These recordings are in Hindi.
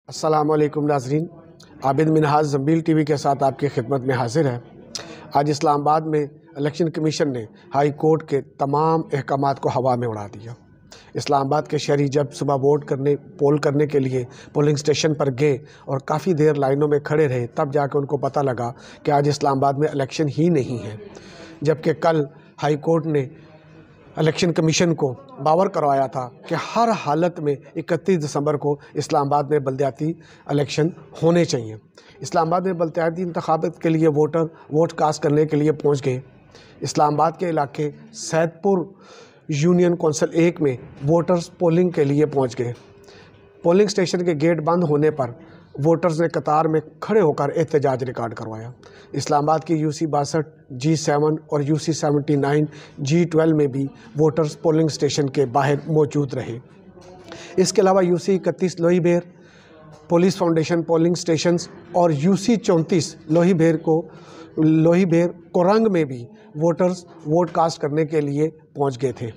अस्सलाम वालेकुम नाज़रीन, आबिद मिनहाज ज़ंबील टीवी के साथ आपकी खिदमत में हाजिर है। आज इस्लामाबाद में इलेक्शन कमीशन ने हाई कोर्ट के तमाम अहकामात को हवा में उड़ा दिया। इस्लामाबाद के शहरी जब सुबह पोल करने के लिए पोलिंग स्टेशन पर गए और काफ़ी देर लाइनों में खड़े रहे, तब जाकर उनको पता लगा कि आज इस्लामाबाद में इलेक्शन ही नहीं है। जबकि कल हाई कोर्ट ने इलेक्शन कमीशन को बावर करवाया था कि हर हालत में 31 दिसंबर को इस्लामाबाद में बल्दियाती इलेक्शन होने चाहिए। इस्लामाबाद में बल्दियाती इंतखाबात के लिए वोटर वोट कास्ट करने के लिए पहुंच गए। इस्लामाबाद के इलाके सैदपुर यूनियन कौंसिल 1 में वोटर्स पोलिंग के लिए पहुंच गए। पोलिंग स्टेशन के गेट बंद होने पर वोटर्स ने कतार में खड़े होकर एहतजाज रिकॉर्ड करवाया। इस्लामाबाद की UC 62, G7 और UC 79, G12 में भी वोटर्स पोलिंग स्टेशन के बाहर मौजूद रहे। इसके अलावा UC 31 Lohiber police foundation polling stations और UC 34 लोहीबेर कोरंग में भी वोटर्स वोट कास्ट करने के लिए पहुंच गए थे।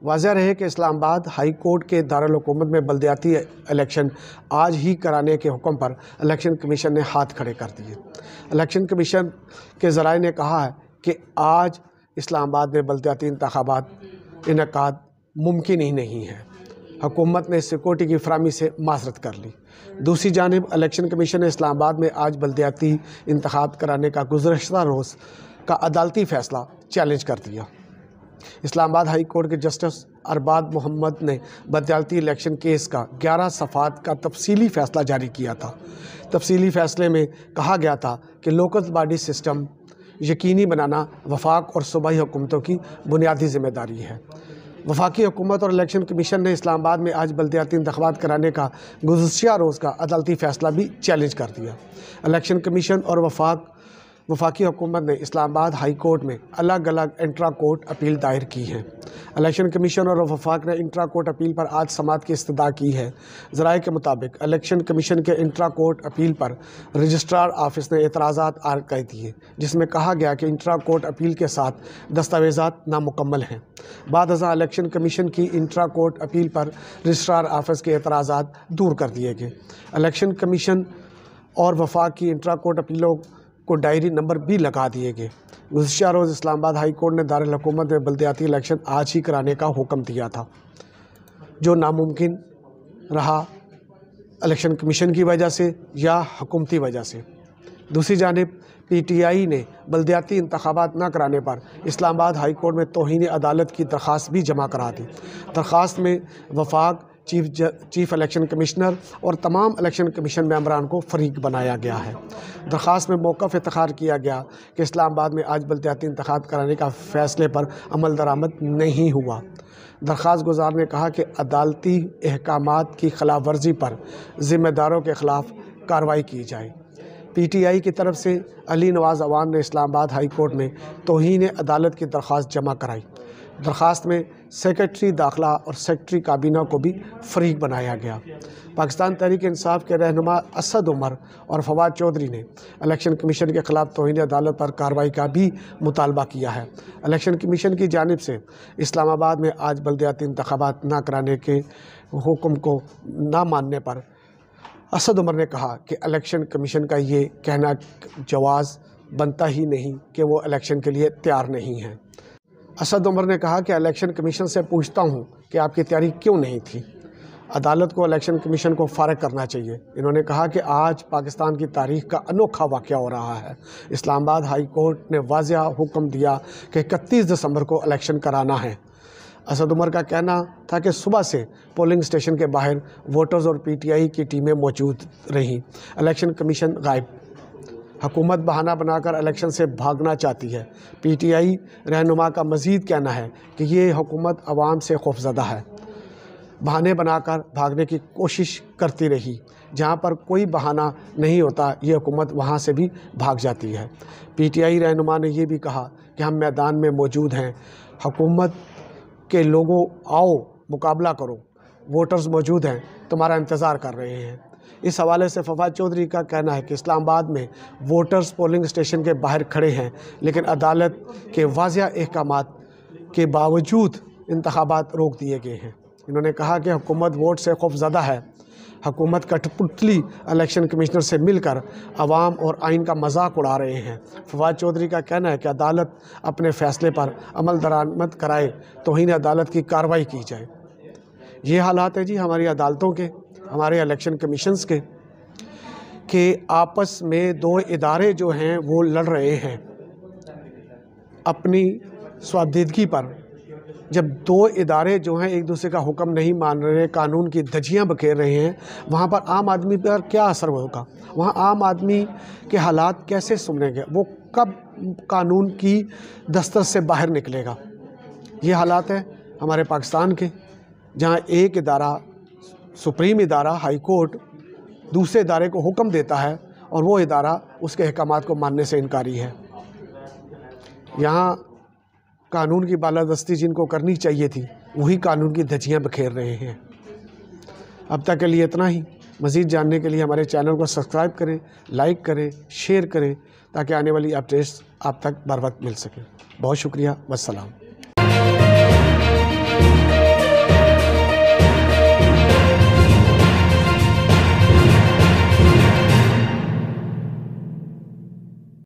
वाज़ह रहे कि इस्लामाबाद हाई कोर्ट के दारुल हुकूमत में बल्दियाती इलेक्शन आज ही कराने के हुक्म पर इलेक्शन कमीशन ने हाथ खड़े कर दिए। इलेक्शन कमीशन के ज़राए ने कहा है कि आज इस्लामाबाद में बल्दियाती इंतखाबात इनेकाद मुमकिन ही नहीं है। हुकूमत ने सिक्योरिटी की फराहमी से माज़रत कर ली। दूसरी जानिब इलेक्शन कमीशन ने इस्लामाबाद में आज बल्दियाती इंतखाब कराने का गुज़श्ता रोज़ का अदालती फ़ैसला चैलेंज कर दिया। इस्लामाबाद हाई कोर्ट के जस्टिस अरबाज मोहम्मद ने बल्दियाती इलेक्शन केस का 11 सफ़ात का तफसीली फ़ैसला जारी किया था। तफसीली फ़ैसले में कहा गया था कि लोकल बॉडी सिस्टम यकीनी बनाना वफाक और सूबाई हुकूमतों की बुनियादी ज़िम्मेदारी है। वफाकी हुकूमत और इलेक्शन कमीशन ने इस्लामाबाद में आज बल्दियाती इंतखाबात कराने का गुज़श्ता रोज़ का अदालती फ़ैसला भी चैलेंज कर दिया। इलेक्शन कमीशन और वफाकी हुकूमत ने इस्लामाबाद हाई कोर्ट में अलग अलग इंट्रा कोर्ट अपील दायर की हैं। इलेक्शन कमीशन और वफाक ने इंट्रा कोर्ट अपील पर आज समाअत की इस्तदा की है। ज़राए के मुताबिक इलेक्शन कमीशन के इंट्रा कोर्ट अपील पर रजिस्ट्रार ऑफिस ने एतराज़ात आर्ज कर दिए, जिसमें कहा गया कि इंट्रा कोर्ट अपील के साथ दस्तावेज़ात नामुकम्मल हैं। बाद अज़ां इलेक्शन कमीशन की इंट्रा कोर्ट अपील पर रजिस्ट्रार ऑफिस के एतराज़ात दूर कर दिए गए। इलेक्शन कमीशन और वफाक की इंट्रा कोर्ट अपीलों को डायरी नंबर भी लगा दिए गए। गुज़श्ता रोज़ इस्लामाबाद हाई कोर्ट ने दारुल हुकूमत में बल्दियाती इलेक्शन आज ही कराने का हुक्म दिया था, जो नामुमकिन रहा इलेक्शन कमीशन की वजह से या हुकूमती वजह से। दूसरी जानिब PTI ने बल्दियाती इंतखाबात न कराने पर इस्लामाबाद हाई कोर्ट में तौहीन अदालत की दरख्वास्त भी जमा करा दी। दरख्वास्त में वफाक चीफ इलेक्शन कमिश्नर और तमाम इलेक्शन कमीशन मेंबरान को फरीक बनाया गया है। दरख्वास्त में मौक़िफ़ इख्तियार किया गया कि इस्लामाबाद में आज बल्दियाती इंतखाब कराने का फ़ैसले पर अमल दरामद नहीं हुआ। दरख्वास्त गुज़ार ने कहा कि अदालती अहकामात की खिलाफ वर्जी पर ज़िम्मेदारों के ख़िलाफ़ कार्रवाई की जाए। PTI की तरफ से अली नवाज़ अवान ने इस्लामाबाद हाई कोर्ट में तौहीन अदालत की दरख्वास्त जमा कराई। दरख्वास्त में सेक्रेटरी दाखिला और सेक्रेटरी काबीना को भी फरीक बनाया गया। पाकिस्तान तहरीक इंसाफ के रहनुमा असद उमर और फवाद चौधरी ने इलेक्शन कमीशन के ख़िलाफ़ तौहीन अदालत पर कार्रवाई का भी मुतालबा किया है। इलेक्शन कमीशन की जानिब से इस्लामाबाद में आज बल्दियाती इंतखाबात न कराने के हुक्म को न मानने पर असद उमर ने कहा कि इलेक्शन कमीशन का ये कहना जवाज़ बनता ही नहीं कि वो इलेक्शन के लिए तैयार नहीं है। असद उमर ने कहा कि इलेक्शन कमीशन से पूछता हूं कि आपकी तैयारी क्यों नहीं थी। अदालत को इलेक्शन कमीशन को फ़ारिग करना चाहिए। इन्होंने कहा कि आज पाकिस्तान की तारीख़ का अनोखा वाक़या हो रहा है। इस्लामाबाद हाई कोर्ट ने वाज़िया हुक्म दिया कि 31 दिसंबर को इलेक्शन कराना है। असद उमर का कहना था कि सुबह से पोलिंग स्टेशन के बाहर वोटर्स और PTI की टीमें मौजूद रहीं। इलेक्शन कमीशन गायब। हुकूमत बहाना बनाकर इलेक्शन से भागना चाहती है। PTI रहनुमा का मज़ीद कहना है कि ये हुकूमत अवाम से खौफज़दा है, बहाने बनाकर भागने की कोशिश करती रही। जहाँ पर कोई बहाना नहीं होता, ये हुकूमत वहाँ से भी भाग जाती है। PTI रहनुमा ने यह भी कहा कि हम मैदान में मौजूद हैं, हुकूमत के लोगों आओ मुकाबला करो, वोटर्स मौजूद हैं, तुम्हारा इंतज़ार कर रहे हैं। इस हवाले से फवाद चौधरी का कहना है कि इस्लामाबाद में वोटर्स पोलिंग स्टेशन के बाहर खड़े हैं, लेकिन अदालत के वाज़िया अहकामात के बावजूद इंतखाबात रोक दिए गए हैं। इन्होंने कहा कि हुकूमत वोट से खौफज़दा है, हुकूमत कठपुतली इलेक्शन कमिश्नर से मिलकर अवाम और आइन का मजाक उड़ा रहे हैं। फवाद चौधरी का कहना है कि अदालत अपने फ़ैसले पर अमल दरामद कराए, तौहीन अदालत की कार्रवाई की जाए। ये हालात है जी हमारी अदालतों के, हमारे इलेक्शन कमीशंस के आपस में दो इदारे जो हैं वो लड़ रहे हैं अपनी स्वाबदीदगी पर। जब दो इदारे जो हैं एक दूसरे का हुक्म नहीं मान रहे, कानून की धज्जियां बखेर रहे हैं, वहाँ पर आम आदमी पर क्या असर होगा? वहाँ आम आदमी के हालात कैसे सुधरेंगे? वो कब कानून की दस्तक से बाहर निकलेगा? ये हालात है हमारे पाकिस्तान के, जहाँ एक इदारा, सुप्रीम इदारा हाई कोर्ट, दूसरे इदारे को हुक्म देता है और वो इदारा उसके अहकामात को मानने से इनकारी है। यहाँ कानून की बालादस्ती जिनको करनी चाहिए थी, वही कानून की धज्जियां बखेर रहे हैं। अब तक के लिए इतना ही। मज़ीद जानने के लिए हमारे चैनल को सब्सक्राइब करें, लाइक करें, शेयर करें, ताकि आने वाली अपडेट्स आप तक बर वक्त मिल सकें। बहुत शुक्रिया। वस्सलाम।